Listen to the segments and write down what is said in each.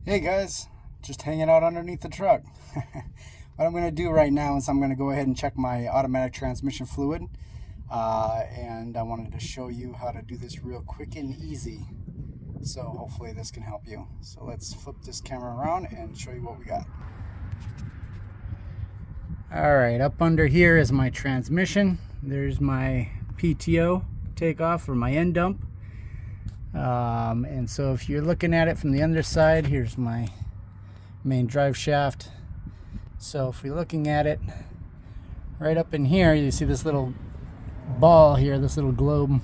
Hey guys, just hanging out underneath the truck. What I'm going to do right now is I'm going to go ahead and check my automatic transmission fluid. And I wanted to show you how to do this real quick and easy. So hopefully this can help you. So let's flip this camera around and show you what we got. Alright, up under here is my transmission. There's my PTO takeoff or my end dump. And so if you're looking at it from the underside, here's my main drive shaft. So if you're looking at it right up in here, you see this little ball here, this little globe,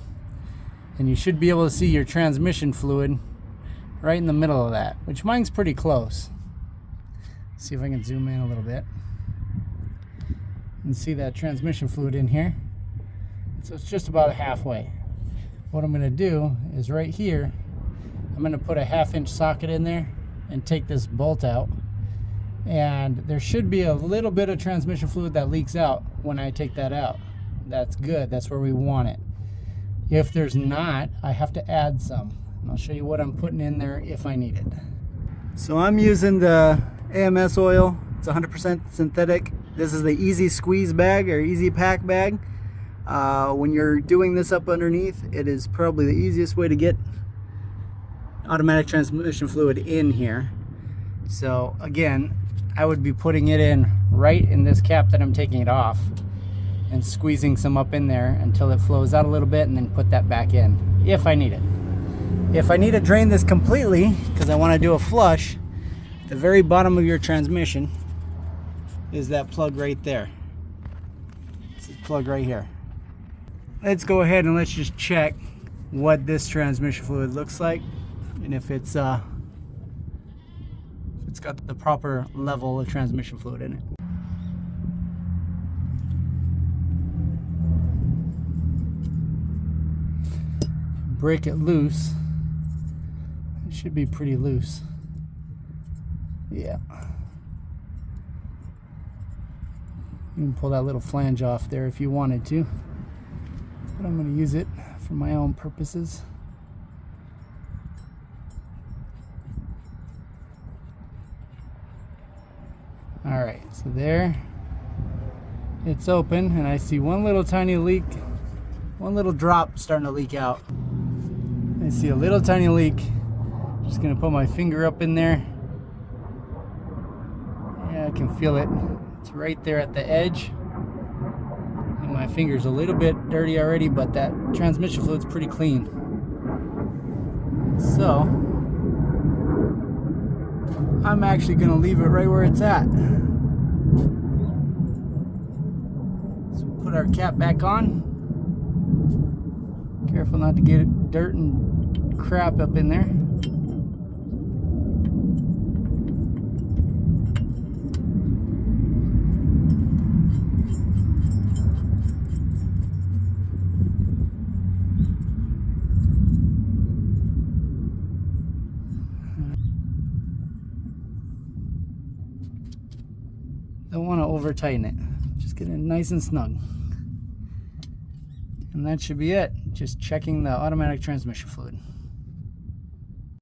and you should be able to see your transmission fluid right in the middle of that, which mine's pretty close. Let's see if I can zoom in a little bit and see that transmission fluid in here. So it's just about halfway. What I'm going to do is right here, I'm going to put a 1/2 inch socket in there and take this bolt out. And there should be a little bit of transmission fluid that leaks out when I take that out. That's good. That's where we want it. If there's not, I have to add some. And I'll show you what I'm putting in there if I need it. So I'm using the AMS oil. It's 100% synthetic. This is the Easy Squeeze bag or Easy Pack bag. When you're doing this up underneath, it is probably the easiest way to get automatic transmission fluid in here. So again, I would be putting it in right in this cap that I'm taking it off and squeezing some up in there until it flows out a little bit, and then put that back in if I need it. If I need to drain this completely because I want to do a flush, the very bottom of your transmission is that plug right there. It's the plug right here. Let's go ahead and let's just check what this transmission fluid looks like, and if it's got the proper level of transmission fluid in it. Break it loose. It should be pretty loose. Yeah. You can pull that little flange off there if you wanted to. But I'm going to use it for my own purposes. Alright, so there it's open, and I see one little tiny leak, one little drop starting to leak out. I see a little tiny leak. Just going to put my finger up in there. Yeah, I can feel it. It's right there at the edge. My finger's a little bit dirty already, but that transmission fluid's pretty clean. So I'm actually going to leave it right where it's at. So put our cap back on. Careful not to get dirt and crap up in there. Don't want to over tighten it. Just get it nice and snug. And that should be it. Just checking the automatic transmission fluid.